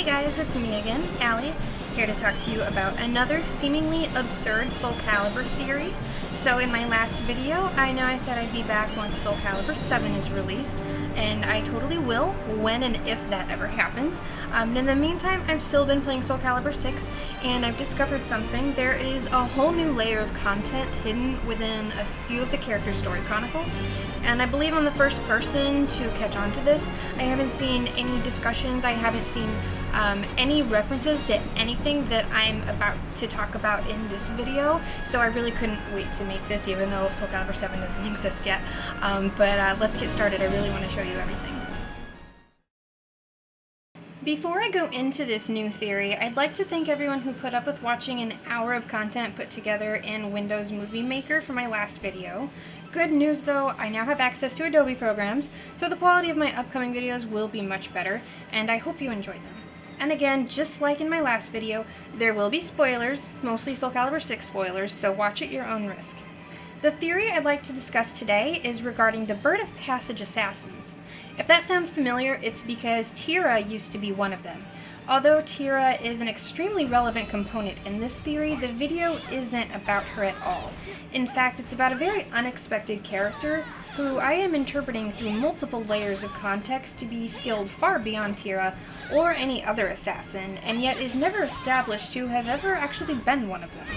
guys, it's me again, Allie, here to talk to you about another seemingly absurd Soul Calibur theory. So in my last video, I know I said I'd be back once Soul Calibur VII is released, and I totally will, when and if that ever happens. And in the meantime, I've still been playing Soul Calibur VI, and I've discovered something. There is a whole new layer of content hidden within a few of the character story chronicles, and I believe I'm the first person to catch on to this. I haven't seen any discussions, I haven't seen any references to anything that I'm about to talk about in this video, so I really couldn't wait to make this, even though Soul Calibur VII doesn't exist yet. But let's get started. I really want to show you everything. Before I go into this new theory, I'd like to thank everyone who put up with watching an hour of content put together in Windows Movie Maker for my last video. Good news though, I now have access to Adobe programs, so the quality of my upcoming videos will be much better, and I hope you enjoy them. And again, just like in my last video, there will be spoilers, mostly Soul Calibur VI spoilers, so watch at your own risk. The theory I'd like to discuss today is regarding the Bird of Passage assassins. If that sounds familiar, it's because Tira used to be one of them. Although Tira is an extremely relevant component in this theory, the video isn't about her at all. In fact, it's about a very unexpected character who I am interpreting through multiple layers of context to be skilled far beyond Tira or any other assassin, and yet is never established to have ever actually been one of them.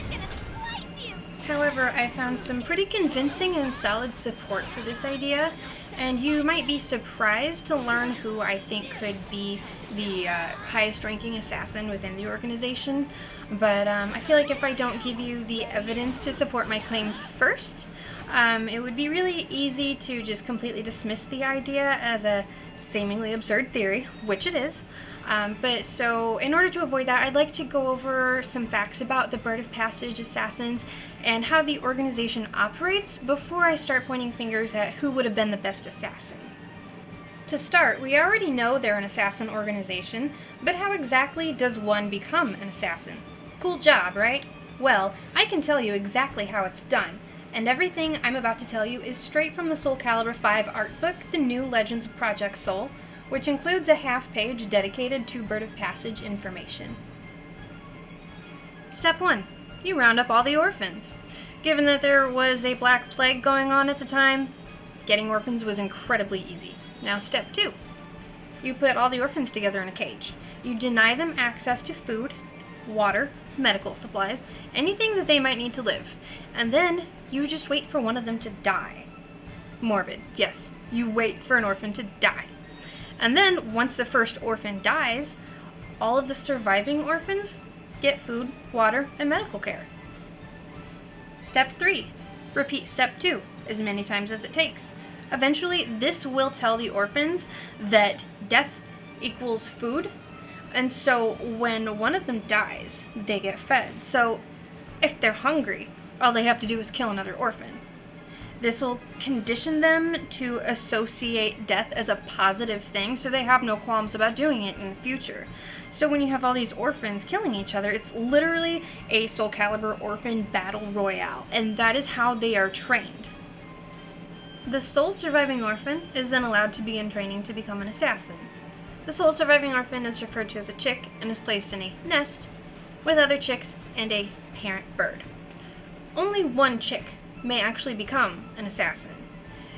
However, I found some pretty convincing and solid support for this idea, and you might be surprised to learn who I think could be the highest ranking assassin within the organization, but I feel like if I don't give you the evidence to support my claim first, it would be really easy to just completely dismiss the idea as a seemingly absurd theory, which it is. But so in order to avoid that, I'd like to go over some facts about the Bird of Passage assassins and how the organization operates before I start pointing fingers at who would have been the best assassin. To start, we already know they're an assassin organization, but how exactly does one become an assassin? Cool job, right? Well, I can tell you exactly how it's done, and everything I'm about to tell you is straight from the Soul Calibur V art book, The New Legends of Project Soul, which includes a half-page dedicated to Bird of Passage information. Step 1. You round up all the orphans. Given that there was a black plague going on at the time, getting orphans was incredibly easy. Now step 2. You put all the orphans together in a cage. You deny them access to food, water, medical supplies, anything that they might need to live, and then you just wait for one of them to die. Morbid, yes, you wait for an orphan to die. And then, once the first orphan dies, all of the surviving orphans get food, water, and medical care. Step 3. Repeat step 2 as many times as it takes. Eventually, this will tell the orphans that death equals food, and so when one of them dies, they get fed. So, if they're hungry, all they have to do is kill another orphan. This will condition them to associate death as a positive thing, so they have no qualms about doing it in the future. So when you have all these orphans killing each other, it's literally a Soul Calibur orphan battle royale, and that is how they are trained. The sole surviving orphan is then allowed to begin training to become an assassin. The sole surviving orphan is referred to as a chick and is placed in a nest with other chicks and a parent bird. Only one chick may actually become an assassin,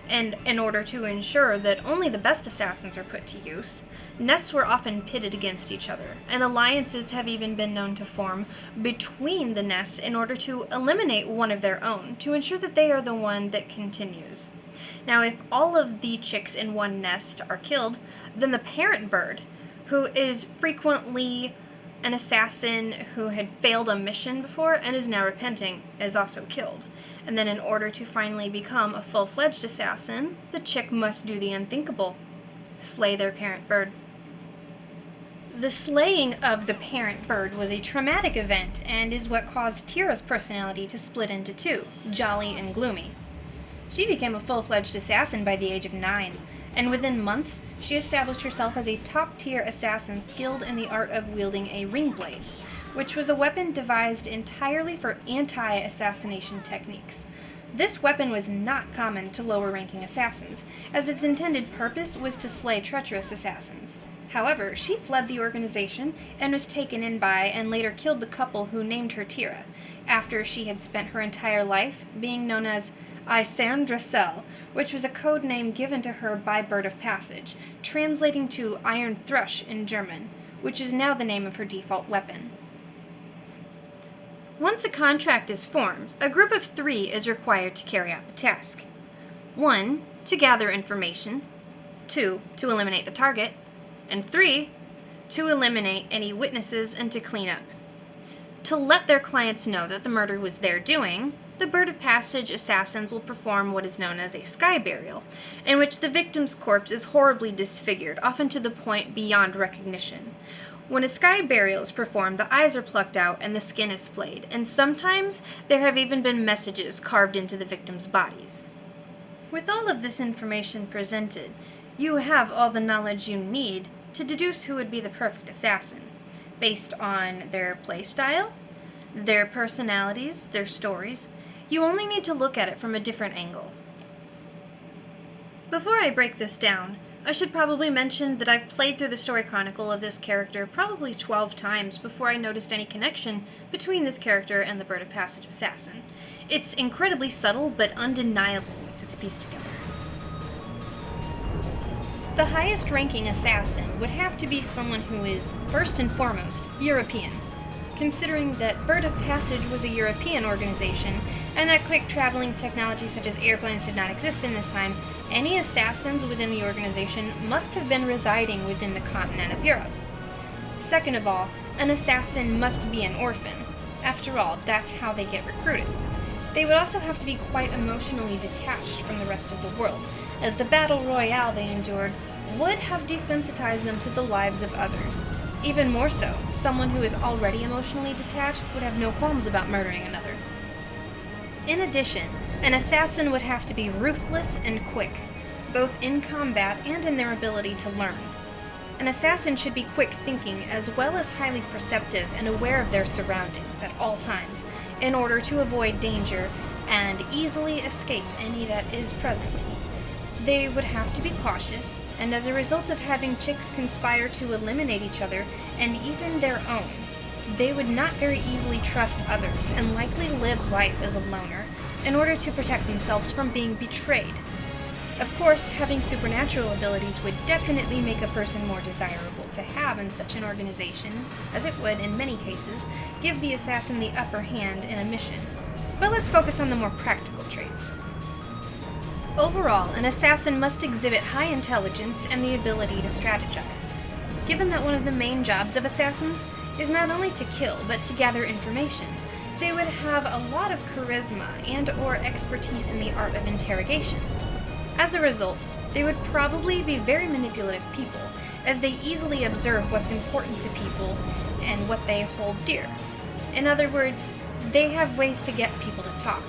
and in order to ensure that only the best assassins are put to use, nests were often pitted against each other, and alliances have even been known to form between the nests in order to eliminate one of their own, to ensure that they are the one that continues. Now, if all of the chicks in one nest are killed, then the parent bird, who is frequently an assassin who had failed a mission before and is now repenting, is also killed. And then in order to finally become a full-fledged assassin, the chick must do the unthinkable: slay their parent bird. The slaying of the parent bird was a traumatic event and is what caused Tira's personality to split into two, jolly and gloomy. She became a full-fledged assassin by the age of 9, and within months, she established herself as a top-tier assassin skilled in the art of wielding a ring blade, which was a weapon devised entirely for anti-assassination techniques. This weapon was not common to lower-ranking assassins, as its intended purpose was to slay treacherous assassins. However, she fled the organization and was taken in by and later killed the couple who named her Tira, after she had spent her entire life being known as Eisern Dressel, which was a code name given to her by Bird of Passage, translating to Iron Thrush in German, which is now the name of her default weapon. Once a contract is formed, a group of 3 is required to carry out the task. 1. To gather information. 2. To eliminate the target. And 3. To eliminate any witnesses and to clean up. To let their clients know that the murder was their doing, the Bird of Passage assassins will perform what is known as a sky burial, in which the victim's corpse is horribly disfigured, often to the point beyond recognition. When a sky burial is performed, the eyes are plucked out and the skin is flayed, and sometimes there have even been messages carved into the victims' bodies. With all of this information presented, you have all the knowledge you need to deduce who would be the perfect assassin, based on their playstyle, their personalities, their stories. You only need to look at it from a different angle. Before I break this down, I should probably mention that I've played through the story chronicle of this character probably 12 times before I noticed any connection between this character and the Bird of Passage assassin. It's incredibly subtle, but undeniable once it's pieced together. The highest ranking assassin would have to be someone who is, first and foremost, European. Considering that Bird of Passage was a European organization, and that quick traveling technology such as airplanes did not exist in this time, any assassins within the organization must have been residing within the continent of Europe. Second of all, an assassin must be an orphan. After all, that's how they get recruited. They would also have to be quite emotionally detached from the rest of the world, as the battle royale they endured would have desensitized them to the lives of others. Even more so, someone who is already emotionally detached would have no qualms about murdering another. In addition, an assassin would have to be ruthless and quick, both in combat and in their ability to learn. An assassin should be quick-thinking as well as highly perceptive and aware of their surroundings at all times, in order to avoid danger and easily escape any that is present. They would have to be cautious, and as a result of having chicks conspire to eliminate each other and even their own, they would not very easily trust others and likely live life as a loner in order to protect themselves from being betrayed. Of course, having supernatural abilities would definitely make a person more desirable to have in such an organization, as it would, in many cases, give the assassin the upper hand in a mission. But let's focus on the more practical traits. Overall, an assassin must exhibit high intelligence and the ability to strategize. Given that one of the main jobs of assassins is not only to kill, but to gather information, they would have a lot of charisma and/or expertise in the art of interrogation. As a result, they would probably be very manipulative people, as they easily observe what's important to people and what they hold dear. In other words, they have ways to get people to talk.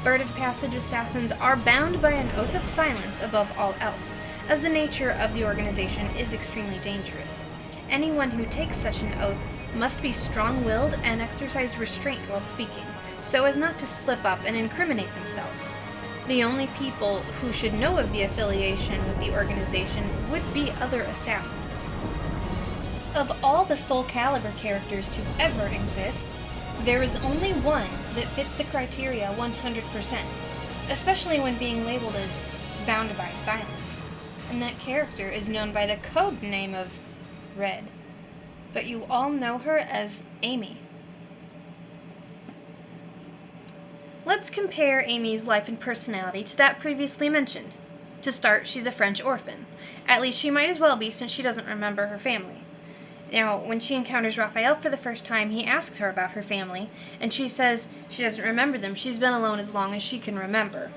Bird of Passage assassins are bound by an oath of silence above all else, as the nature of the organization is extremely dangerous. Anyone who takes such an oath must be strong-willed and exercise restraint while speaking, so as not to slip up and incriminate themselves. The only people who should know of the affiliation with the organization would be other assassins. Of all the Soul Calibur characters to ever exist, there is only one that fits the criteria 100%, especially when being labeled as bound by silence, and that character is known by the code name of Red, but you all know her as Amy. Let's compare Amy's life and personality to that previously mentioned. To start, she's a French orphan. At least she might as well be, since she doesn't remember her family. Now, when she encounters Raphael for the first time, he asks her about her family, and she says she doesn't remember them. She's been alone as long as she can remember.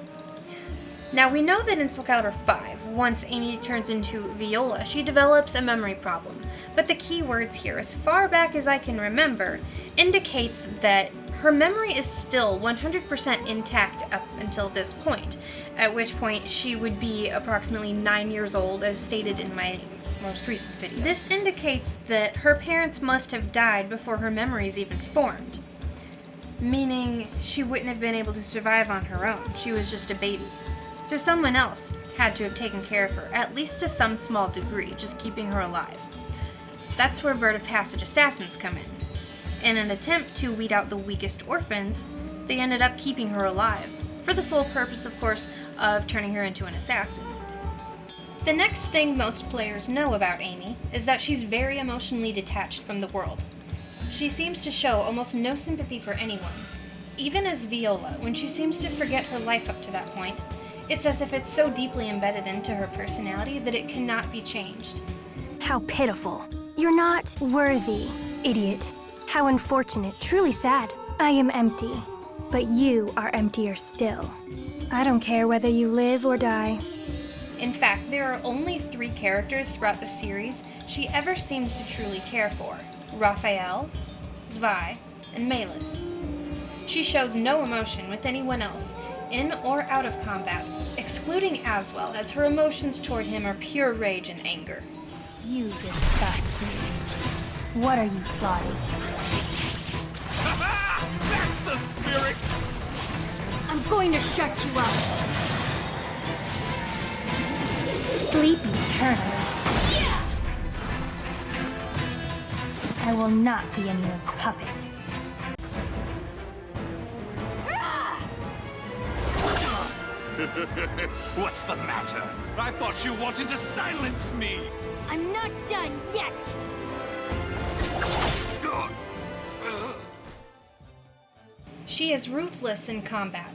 Now, we know that in Soul Calibur V, once Amy turns into Viola, she develops a memory problem. But the key words here, as far back as I can remember, indicates that her memory is still 100% intact up until this point, at which point she would be approximately 9 years old, as stated in my most recent video. This indicates that her parents must have died before her memories even formed, meaning she wouldn't have been able to survive on her own. She was just a baby. So someone else had to have taken care of her, at least to some small degree, just keeping her alive. That's where Bird of Passage assassins come in. In an attempt to weed out the weakest orphans, they ended up keeping her alive, for the sole purpose, of course, of turning her into an assassin. The next thing most players know about Amy is that she's very emotionally detached from the world. She seems to show almost no sympathy for anyone. Even as Viola, when she seems to forget her life up to that point, it's as if it's so deeply embedded into her personality that it cannot be changed. How pitiful. You're not worthy, idiot. How unfortunate, truly sad. I am empty, but you are emptier still. I don't care whether you live or die. In fact, there are only 3 characters throughout the series she ever seems to truly care for: Raphael, Zwei, and Melis. She shows no emotion with anyone else, in or out of combat, excluding Aswell, as her emotions toward him are pure rage and anger. You disgust me. What are you plotting? That's the spirit! I'm going to shut you up. Sleep eternally. I will not be anyone's puppet. What's the matter? I thought you wanted to silence me! I'm not done yet! She is ruthless in combat.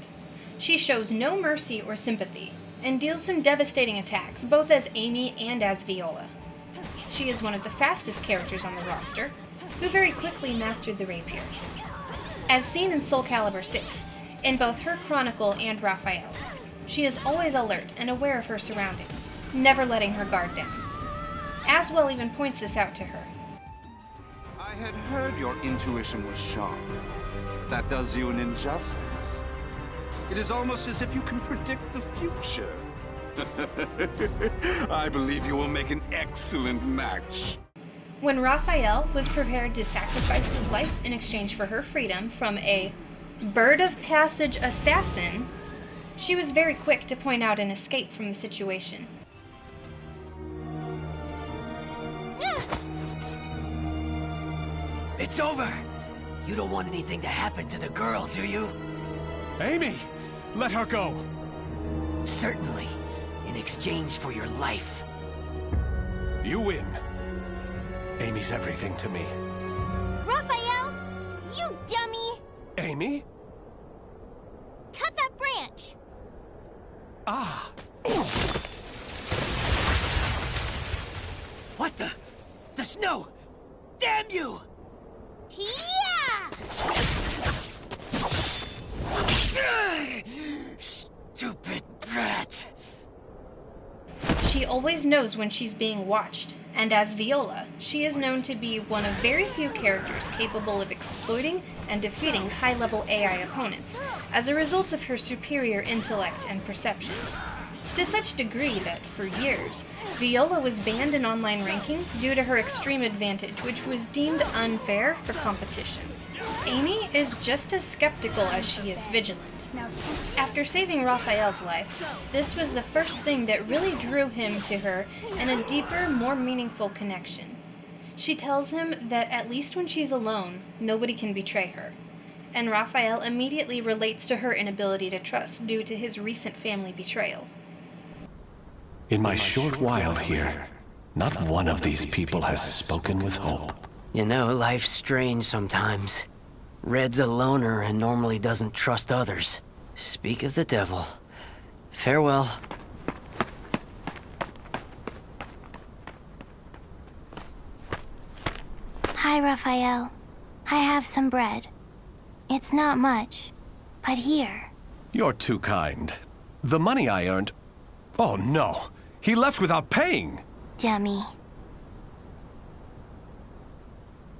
She shows no mercy or sympathy, and deals some devastating attacks, both as Amy and as Viola. She is one of the fastest characters on the roster, who very quickly mastered the rapier. As seen in Soul Calibur VI, in both her Chronicle and Raphael's, she is always alert and aware of her surroundings, never letting her guard down. Aswell even points this out to her. I had heard your intuition was sharp. That does you an injustice. It is almost as if you can predict the future. I believe you will make an excellent match. When Raphael was prepared to sacrifice his life in exchange for her freedom from a Bird of Passage assassin, she was very quick to point out an escape from the situation. It's over! You don't want anything to happen to the girl, do you? Amy! Let her go! Certainly. In exchange for your life. You win. Amy's everything to me. Raphael! You dummy! Amy? Cut that branch! Ah! What the? The snow! Damn you! Yeah! Stupid brat! She always knows when she's being watched, and as Viola, she is known to be one of very few characters capable of exploiting and defeating high-level AI opponents, as a result of her superior intellect and perception. To such degree that, for years, Viola was banned in online ranking due to her extreme advantage, which was deemed unfair for competitions. Amy is just as skeptical as she is vigilant. After saving Raphael's life, this was the first thing that really drew him to her in a deeper, more meaningful connection. She tells him that at least when she's alone, nobody can betray her. And Raphael immediately relates to her inability to trust due to his recent family betrayal. In my short while here, not one of these people has spoken with hope. You know, life's strange sometimes. Red's a loner and normally doesn't trust others. Speak of the devil. Farewell. Hi, Raphael. I have some bread. It's not much, but here. You're too kind. The money I earned... Oh no! He left without paying! Dummy.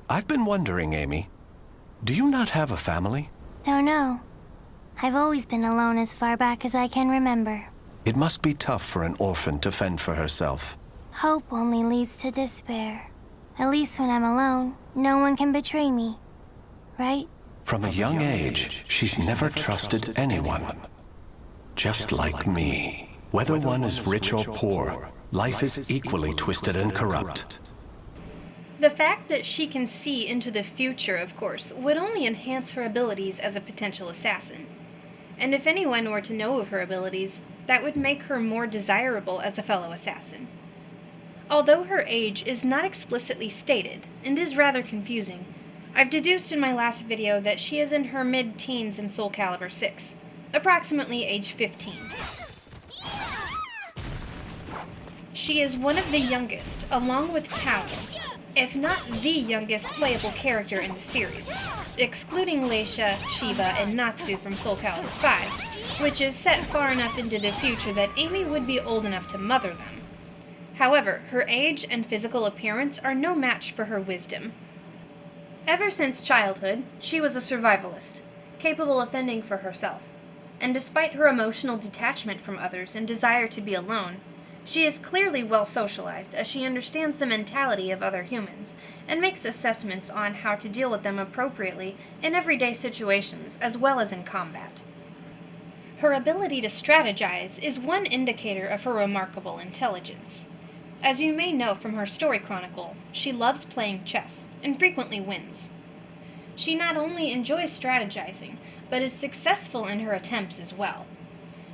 I've been wondering, Amy. Do you not have a family? Don't know. I've always been alone as far back as I can remember. It must be tough for an orphan to fend for herself. Hope only leads to despair. At least when I'm alone, no one can betray me. Right? From a young age, she's never trusted anyone. just like me. Whether one is rich or poor, life is equally twisted and corrupt. The fact that she can see into the future, of course, would only enhance her abilities as a potential assassin. And if anyone were to know of her abilities, that would make her more desirable as a fellow assassin. Although her age is not explicitly stated, and is rather confusing, I've deduced in my last video that she is in her mid-teens in Soul Calibur VI, approximately age 15. She is one of the youngest, along with Tao, if not the youngest playable character in the series, excluding Leisha, Shiva, and Natsu from Soul Calibur V, which is set far enough into the future that Amy would be old enough to mother them. However, her age and physical appearance are no match for her wisdom. Ever since childhood, she was a survivalist, capable of fending for herself, and despite her emotional detachment from others and desire to be alone, she is clearly well socialized as she understands the mentality of other humans and makes assessments on how to deal with them appropriately in everyday situations as well as in combat. Her ability to strategize is one indicator of her remarkable intelligence. As you may know from her story chronicle, she loves playing chess and frequently wins. She not only enjoys strategizing, but is successful in her attempts as well.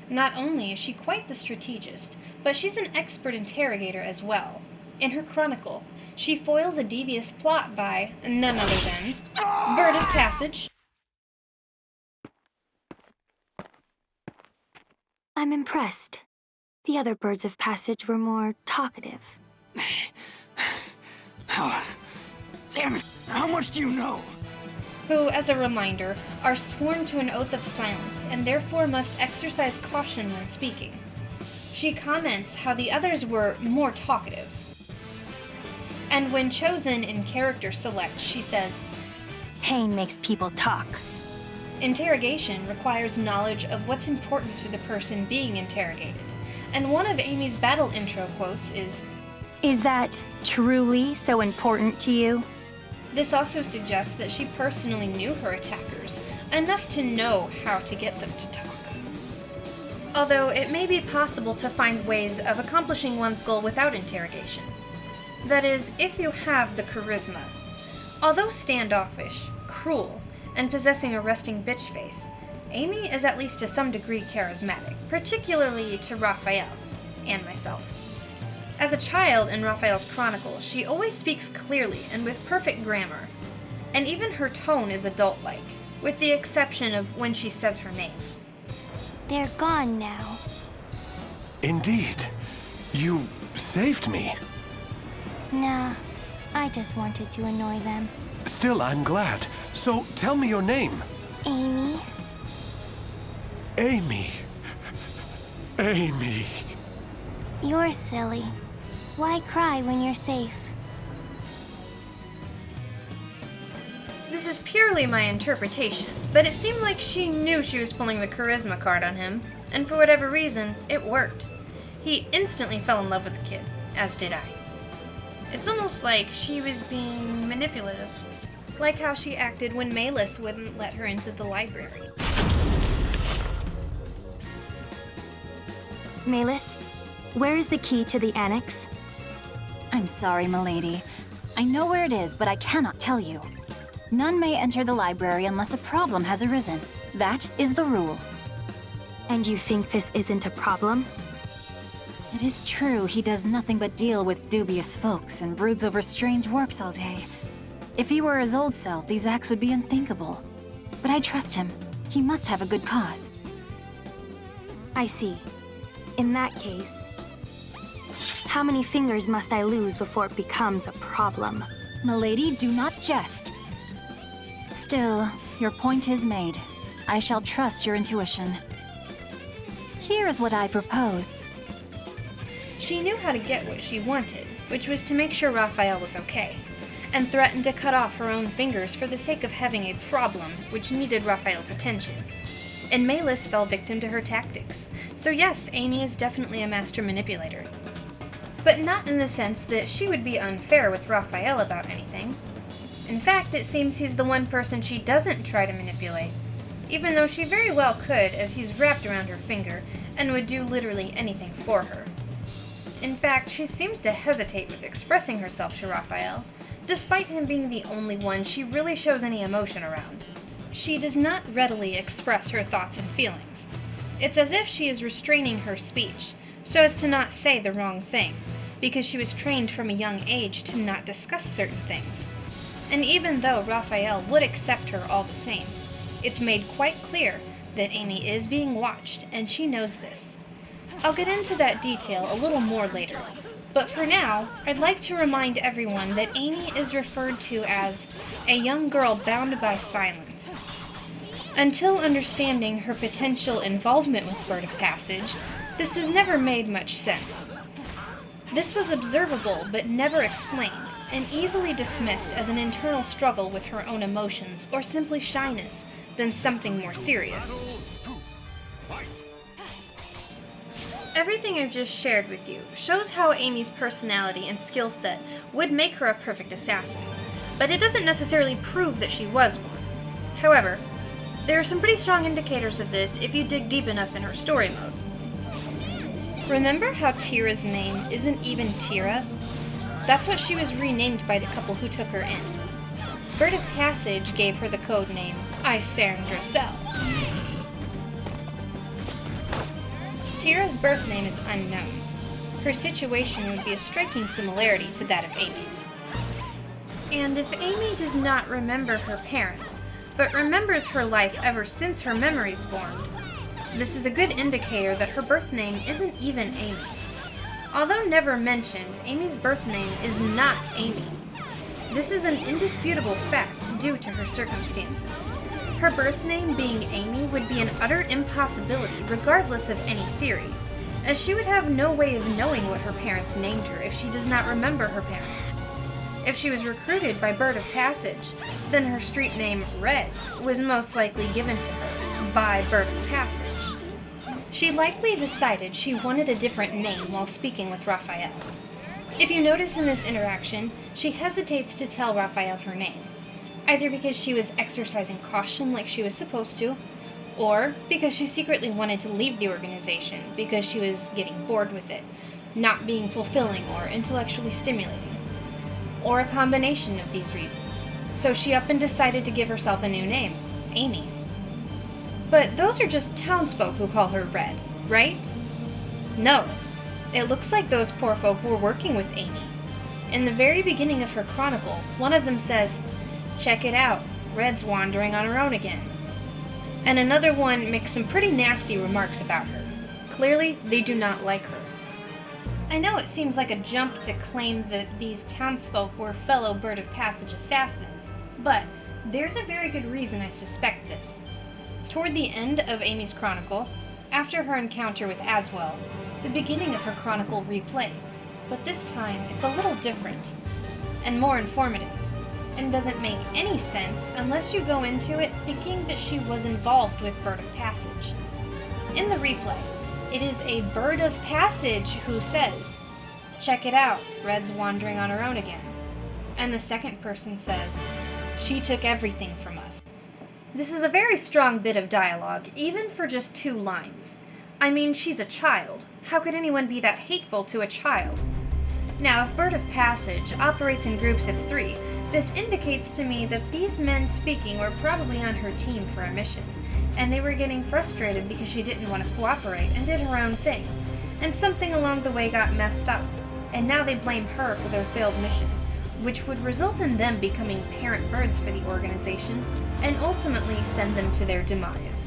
Not only is she quite the strategist, but she's an expert interrogator as well. In her chronicle, she foils a devious plot by none other than Bird of Passage. I'm impressed. The other birds of passage were more talkative. Oh, damn it! How much do you know? Who, as a reminder, are sworn to an oath of silence and therefore must exercise caution when speaking. She comments how the others were more talkative. And when chosen in character select, she says, Pain makes people talk. interrogation requires knowledge of what's important to the person being interrogated. And one of Amy's battle intro quotes Is that truly so important to you? This also suggests that she personally knew her attackers, enough to know how to get them to talk. Although it may be possible to find ways of accomplishing one's goal without interrogation. That is, if you have the charisma. Although standoffish, cruel, and possessing a resting bitch face, Amy is at least to some degree charismatic, particularly to Raphael, and myself. As a child in Raphael's chronicle, she always speaks clearly and with perfect grammar, and even her tone is adult-like, with the exception of when she says her name. They're gone now. Indeed. You saved me. Nah, I just wanted to annoy them. Still, I'm glad. So, tell me your name. Amy? Amy. Amy. You're silly. Why cry when you're safe? This is purely my interpretation, but it seemed like she knew she was pulling the charisma card on him, and for whatever reason, it worked. He instantly fell in love with the kid, as did I. It's almost like she was being manipulative. Like how she acted when Malus wouldn't let her into the library. Malus, where is the key to the annex? I'm sorry, milady. I know where it is, but I cannot tell you. None may enter the library unless a problem has arisen. That is the rule. And you think this isn't a problem? It is true he does nothing but deal with dubious folks and broods over strange works all day. If he were his old self, these acts would be unthinkable. But I trust him. He must have a good cause. I see. In that case, how many fingers must I lose before it becomes a problem? Milady, do not jest. Still, your point is made. I shall trust your intuition. Here is what I propose. She knew how to get what she wanted, which was to make sure Raphael was okay, and threatened to cut off her own fingers for the sake of having a problem which needed Raphael's attention. And Malus fell victim to her tactics. So yes, Amy is definitely a master manipulator. But not in the sense that she would be unfair with Raphael about anything. In fact, it seems he's the one person she doesn't try to manipulate. even though she very well could, as he's wrapped around her finger and would do literally anything for her. In fact, she seems to hesitate with expressing herself to Raphael, despite him being the only one she really shows any emotion around. She does not readily express her thoughts and feelings. It's as if she is restraining her speech, so as to not say the wrong thing, because she was trained from a young age to not discuss certain things. And even though Raphael would accept her all the same, it's made quite clear that Amy is being watched, and she knows this. I'll get into that detail a little more later, but for now, I'd like to remind everyone that Amy is referred to as a young girl bound by silence. Until understanding her potential involvement with Bird of Passage, this has never made much sense. This was observable but never explained, and easily dismissed as an internal struggle with her own emotions or simply shyness than something more serious. Everything I've just shared with you shows how Amy's personality and skill set would make her a perfect assassin, but it doesn't necessarily prove that she was one. However, there are some pretty strong indicators of this if you dig deep enough in her story mode. Remember how Tira's name isn't even Tira? That's what she was renamed by the couple who took her in. Bird of Passage gave her the code name Isarandra. Tira's birth name is unknown. Her situation would be a striking similarity to that of Amy's. And if Amy does not remember her parents, but remembers her life ever since her memories formed, this is a good indicator that her birth name isn't even Amy. Although never mentioned, Amy's birth name is not Amy. This is an indisputable fact due to her circumstances. Her birth name being Amy would be an utter impossibility regardless of any theory, as she would have no way of knowing what her parents named her if she does not remember her parents. If she was recruited by Bird of Passage, then her street name, Red, was most likely given to her by Bird of Passage. She likely decided she wanted a different name while speaking with Raphael. If you notice in this interaction, she hesitates to tell Raphael her name, either because she was exercising caution like she was supposed to, or because she secretly wanted to leave the organization because she was getting bored with it, not being fulfilling or intellectually stimulating, or a combination of these reasons. So she up and decided to give herself a new name, Amy. But those are just townsfolk who call her Red, right? No. It looks like those poor folk were working with Amy. In the very beginning of her chronicle, one of them says, "Check it out, Red's wandering on her own again." And another one makes some pretty nasty remarks about her. Clearly, they do not like her. I know it seems like a jump to claim that these townsfolk were fellow Bird of Passage assassins, but there's a very good reason I suspect this. Toward the end of Amy's chronicle, after her encounter with Aswell, the beginning of her chronicle replays, but this time it's a little different and more informative, and doesn't make any sense unless you go into it thinking that she was involved with Bird of Passage. In the replay, it is a Bird of Passage who says, "Check it out, Red's wandering on her own again." And the second person says, "She took everything from us." This is a very strong bit of dialogue, even for just 2 lines. I mean, she's a child. How could anyone be that hateful to a child? Now, if Bird of Passage operates in groups of 3, this indicates to me that these men speaking were probably on her team for a mission, and they were getting frustrated because she didn't want to cooperate and did her own thing, and something along the way got messed up, and now they blame her for their failed mission, which would result in them becoming parent birds for the organization, and ultimately send them to their demise,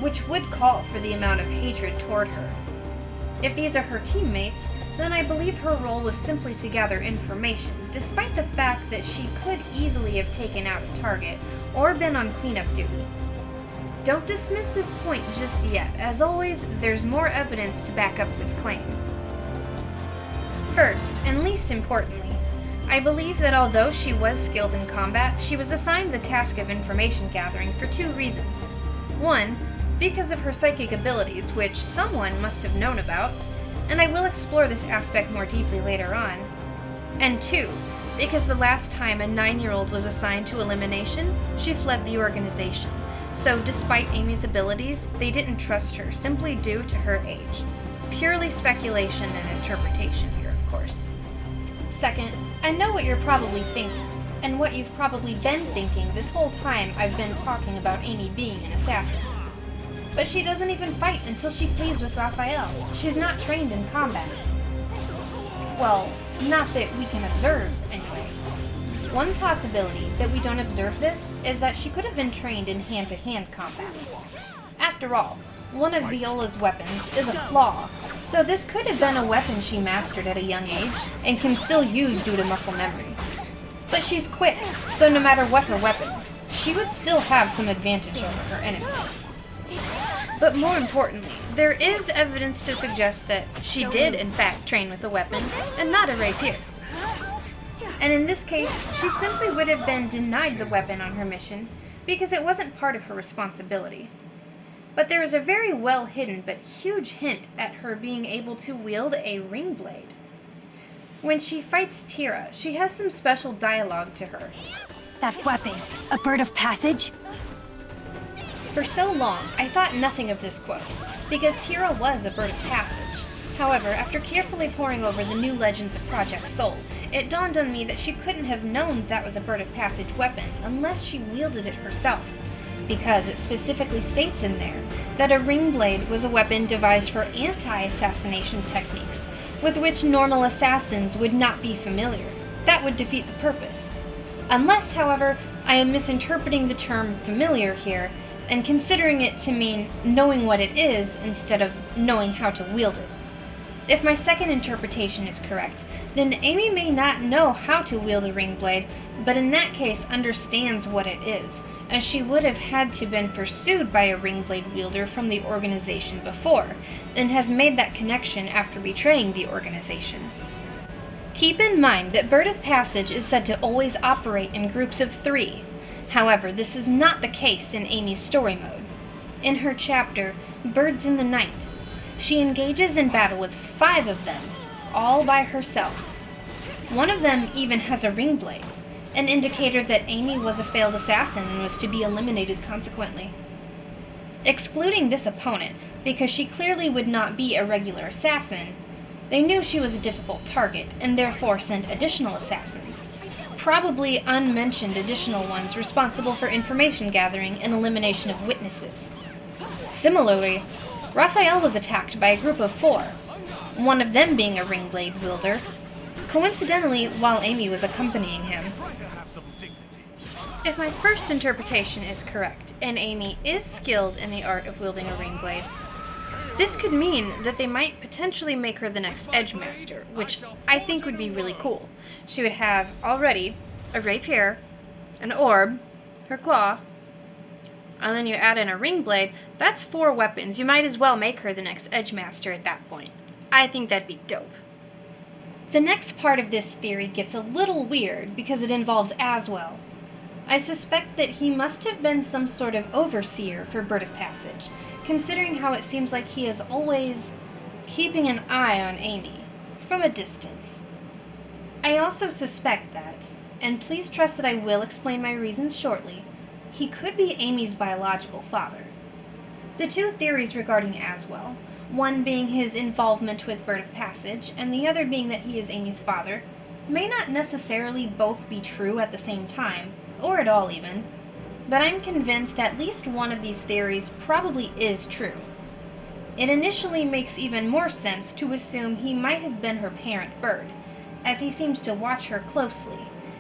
which would call for the amount of hatred toward her. If these are her teammates, then I believe her role was simply to gather information, despite the fact that she could easily have taken out a target or been on cleanup duty. Don't dismiss this point just yet. As always, there's more evidence to back up this claim. First, and least importantly, I believe that although she was skilled in combat, she was assigned the task of information gathering for 2 reasons. 1, because of her psychic abilities, which someone must have known about, and I will explore this aspect more deeply later on. And 2, because the last time a 9-year-old was assigned to elimination, she fled the organization, So despite Amy's abilities, they didn't trust her simply due to her age. Purely speculation and interpretation here, of course. Second, I know what you're probably thinking, and what you've probably been thinking this whole time I've been talking about Amy being an assassin. But she doesn't even fight until she flees with Raphael. She's not trained in combat. Well, not that we can observe, anyway. One possibility that we don't observe this is that she could have been trained in hand-to-hand combat. After all, one of Viola's weapons is a claw, so this could have been a weapon she mastered at a young age and can still use due to muscle memory. But she's quick, so no matter what her weapon, she would still have some advantage over her enemies. But more importantly, there is evidence to suggest that she did in fact train with a weapon and not a rapier. And in this case, she simply would have been denied the weapon on her mission because it wasn't part of her responsibility. But there is a very well hidden but huge hint at her being able to wield a ring blade. When she fights Tira, she has some special dialogue to her. That weapon, a bird of passage? For so long, I thought nothing of this quote, because Tira was a bird of passage. However, after carefully poring over the new legends of Project Soul, it dawned on me that she couldn't have known that was a bird of passage weapon unless she wielded it herself, because it specifically states in there that a ring blade was a weapon devised for anti-assassination techniques, with which normal assassins would not be familiar. That would defeat the purpose. Unless, however, I am misinterpreting the term familiar here, and considering it to mean knowing what it is instead of knowing how to wield it. If my second interpretation is correct, then Amy may not know how to wield a ring blade, but in that case understands what it is, as she would have had to been pursued by a ring blade wielder from the organization before, and has made that connection after betraying the organization. Keep in mind that Bird of Passage is said to always operate in groups of 3. However, this is not the case in Amy's story mode. In her chapter, Birds in the Night, she engages in battle with 5 of them, all by herself. One of them even has a ring blade, an indicator that Amy was a failed assassin and was to be eliminated consequently. Excluding this opponent, because she clearly would not be a regular assassin, they knew she was a difficult target and therefore sent additional assassins. Probably unmentioned additional ones responsible for information gathering and elimination of witnesses. Similarly, Raphael was attacked by a group of 4, one of them being a ring blade wielder, coincidentally while Amy was accompanying him. If my first interpretation is correct, and Amy is skilled in the art of wielding a ring blade, this could mean that they might potentially make her the next Edgemaster, which I think would be really cool. She would have already a rapier, an orb, her claw, and then you add in a ring blade. That's 4 weapons. You might as well make her the next Edgemaster at that point. I think that'd be dope. The next part of this theory gets a little weird because it involves Aswell. I suspect that he must have been some sort of overseer for Bird of Passage, considering how it seems like he is always keeping an eye on Amy, from a distance. I also suspect that, and please trust that I will explain my reasons shortly, he could be Amy's biological father. The 2 theories regarding Aswell, one being his involvement with Bird of Passage, and the other being that he is Amy's father, may not necessarily both be true at the same time, or at all even, but I'm convinced at least one of these theories probably is true. It initially makes even more sense to assume he might have been her parent bird, as he seems to watch her closely,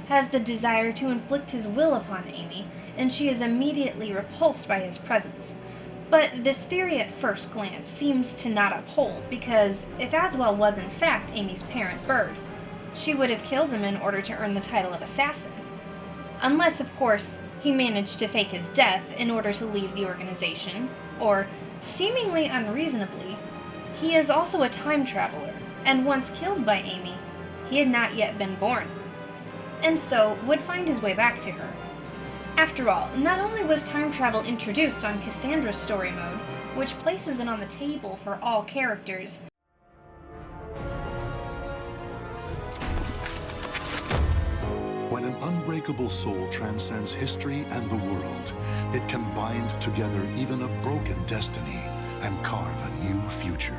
has the desire to inflict his will upon Amy, and she is immediately repulsed by his presence. But this theory at first glance seems to not uphold, because if Aswell was in fact Amy's parent bird, she would have killed him in order to earn the title of assassin. Unless, of course, he managed to fake his death in order to leave the organization, or, seemingly unreasonably, he is also a time traveler, and once killed by Amy, he had not yet been born, and so would find his way back to her. After all, not only was time travel introduced on Cassandra's story mode, which places it on the table for all characters, When an unbreakable unbreakable soul transcends history and the world. It can bind together even a broken destiny and carve a new future.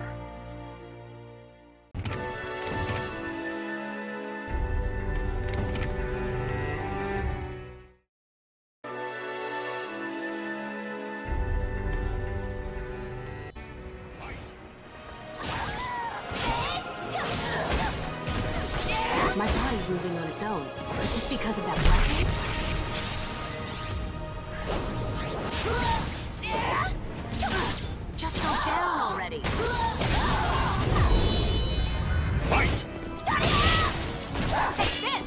My body's moving on its own. Is this because of that blessing? Just go down already! Fight! Take this!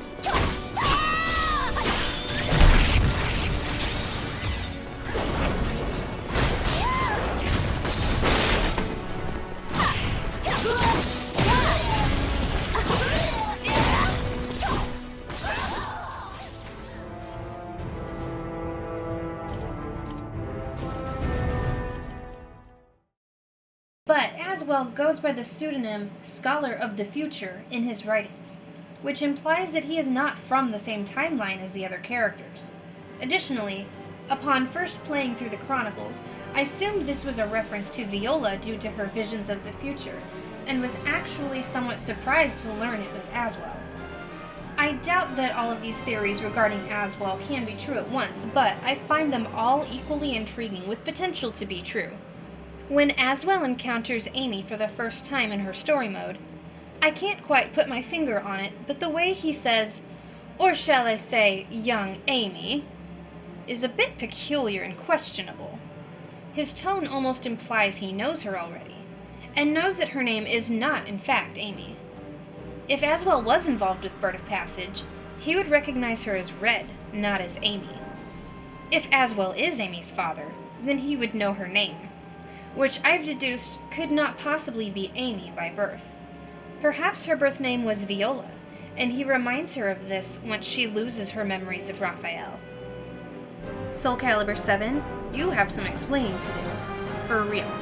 But Aswell goes by the pseudonym Scholar of the Future in his writings, which implies that he is not from the same timeline as the other characters. Additionally, upon first playing through the Chronicles, I assumed this was a reference to Viola due to her visions of the future, and was actually somewhat surprised to learn it was Aswell. I doubt that all of these theories regarding Aswell can be true at once, but I find them all equally intriguing with potential to be true. When Aswell encounters Amy for the first time in her story mode, I can't quite put my finger on it, but the way he says, or shall I say, young Amy, is a bit peculiar and questionable. His tone almost implies he knows her already, and knows that her name is not, in fact, Amy. If Aswell was involved with Bird of Passage, he would recognize her as Red, not as Amy. If Aswell is Amy's father, then he would know her name, which I've deduced could not possibly be Amy by birth. Perhaps her birth name was Viola, and he reminds her of this once she loses her memories of Raphael. Soul Calibur VII, you have some explaining to do. For real.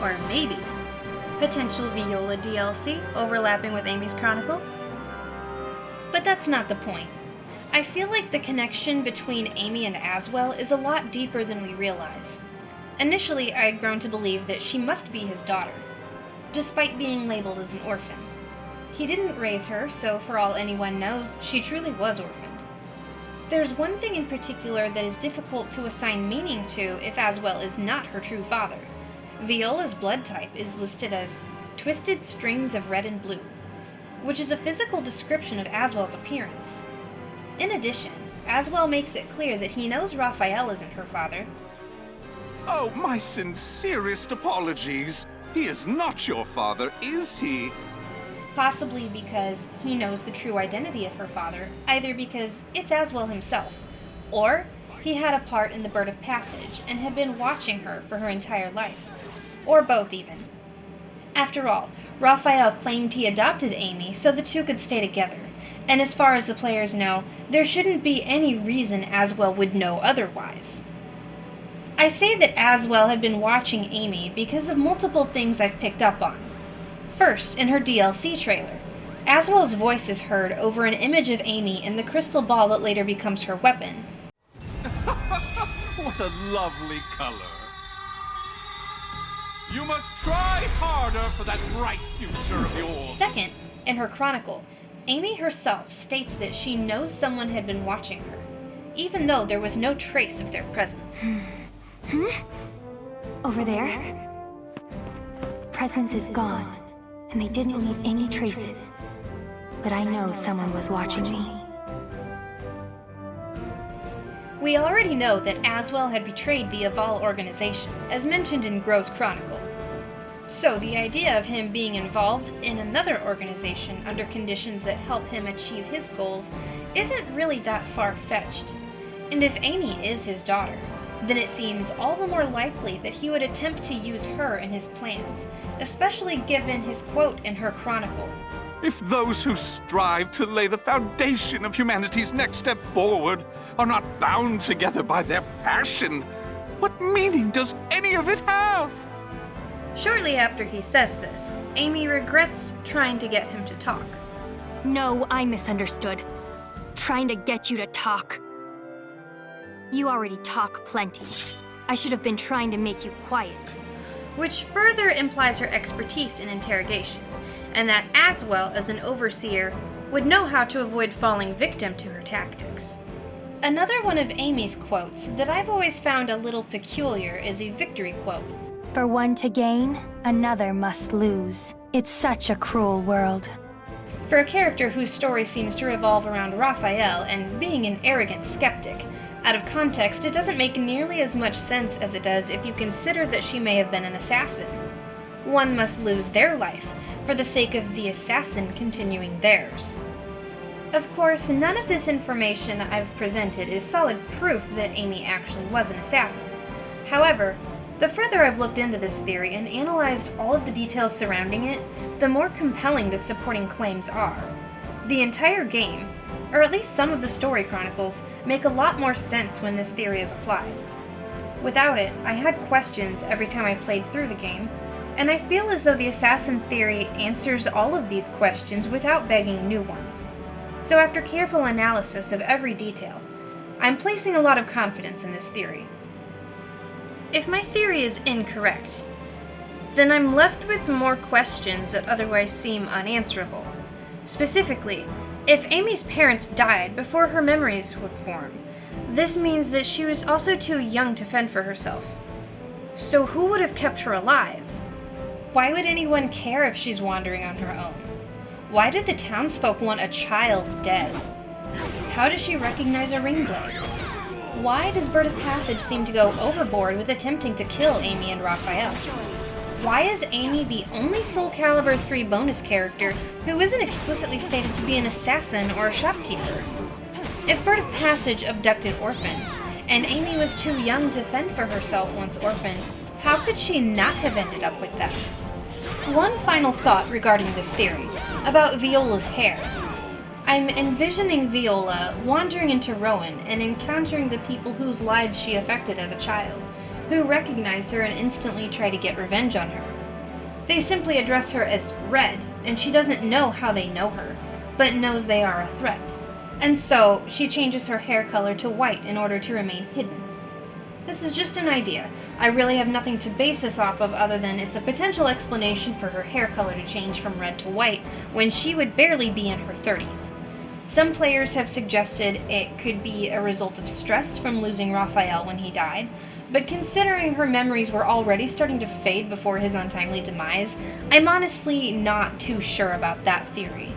Or maybe potential Viola DLC overlapping with Amy's Chronicle? But that's not the point. I feel like the connection between Amy and Aswell is a lot deeper than we realize. Initially, I had grown to believe that she must be his daughter, despite being labeled as an orphan. He didn't raise her, so for all anyone knows, she truly was orphaned. There's one thing in particular that is difficult to assign meaning to if Aswell is not her true father. Viola's blood type is listed as twisted strings of red and blue, which is a physical description of Aswell's appearance. In addition, Aswell makes it clear that he knows Raphael isn't her father. Oh, my sincerest apologies. He is not your father, is he? Possibly because he knows the true identity of her father, either because it's Aswell himself, or he had a part in the Bird of Passage and had been watching her for her entire life. Or both, even. After all, Raphael claimed he adopted Amy so the two could stay together, and as far as the players know, there shouldn't be any reason Aswell would know otherwise. I say that Aswell had been watching Amy because of multiple things I've picked up on. First, in her DLC trailer, Aswell's voice is heard over an image of Amy in the crystal ball that later becomes her weapon. What a lovely color. You must try harder for that bright future of yours. Second, in her chronicle, Amy herself states that she knows someone had been watching her, even though there was no trace of their presence. Over there? Presence is gone, and they didn't leave any traces. But I know someone was watching me. We already know that Aswell had betrayed the Aval organization, as mentioned in Gro's Chronicle. So the idea of him being involved in another organization under conditions that help him achieve his goals isn't really that far-fetched. And if Amy is his daughter, then it seems all the more likely that he would attempt to use her in his plans, especially given his quote in her chronicle. If those who strive to lay the foundation of humanity's next step forward are not bound together by their passion, what meaning does any of it have? Shortly after he says this, Amy regrets trying to get him to talk. No, I misunderstood. trying to get you to talk. You already talk plenty. I should have been trying to make you quiet. Which further implies her expertise in interrogation, and that Aswell, as an overseer, would know how to avoid falling victim to her tactics. Another one of Amy's quotes that I've always found a little peculiar is a victory quote. For one to gain, another must lose. It's such a cruel world. For a character whose story seems to revolve around Raphael and being an arrogant skeptic, out of context, it doesn't make nearly as much sense as it does if you consider that she may have been an assassin. One must lose their life for the sake of the assassin continuing theirs. Of course, none of this information I've presented is solid proof that Amy actually was an assassin. However, the further I've looked into this theory and analyzed all of the details surrounding it, the more compelling the supporting claims are. The entire game, or at least some of the story chronicles, make a lot more sense when this theory is applied. Without it, I had questions every time I played through the game, and I feel as though the assassin theory answers all of these questions without begging new ones. So after careful analysis of every detail, I'm placing a lot of confidence in this theory. If my theory is incorrect, then I'm left with more questions that otherwise seem unanswerable. Specifically, if Amy's parents died before her memories would form, this means that she was also too young to fend for herself. So who would have kept her alive? Why would anyone care if she's wandering on her own? Why did the townsfolk want a child dead? How does she recognize a ring blade? Why does Bird of Passage seem to go overboard with attempting to kill Amy and Raphael? Why is Amy the only Soul Calibur VI bonus character who isn't explicitly stated to be an assassin or a shopkeeper? If Bird of Passage abducted orphans, and Amy was too young to fend for herself once orphaned, how could she not have ended up with them? One final thought regarding this theory, about Viola's hair. I'm envisioning Viola wandering into Rowan and encountering the people whose lives she affected as a child, who recognize her and instantly try to get revenge on her. They simply address her as Red, and she doesn't know how they know her, but knows they are a threat. And so, she changes her hair color to white in order to remain hidden. This is just an idea. I really have nothing to base this off of other than it's a potential explanation for her hair color to change from red to white when she would barely be in her 30s. Some players have suggested it could be a result of stress from losing Raphael when he died, but considering her memories were already starting to fade before his untimely demise, I'm honestly not too sure about that theory.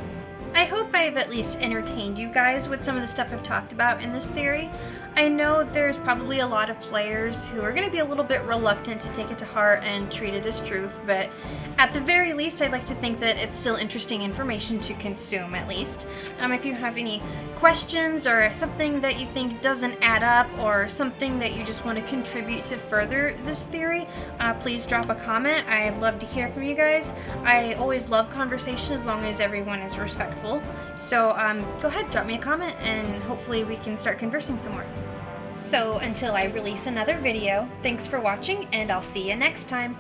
I hope I've at least entertained you guys with some of the stuff I've talked about in this theory. I know there's probably a lot of players who are going to be a little bit reluctant to take it to heart and treat it as truth, but at the very least I'd like to think that it's still interesting information to consume at least. If you have any questions or something that you think doesn't add up or something that you just want to contribute to further this theory, please drop a comment. I'd love to hear from you guys. I always love conversation as long as everyone is respectful. So go ahead, drop me a comment and hopefully we can start conversing some more. So until I release another video, thanks for watching and I'll see you next time.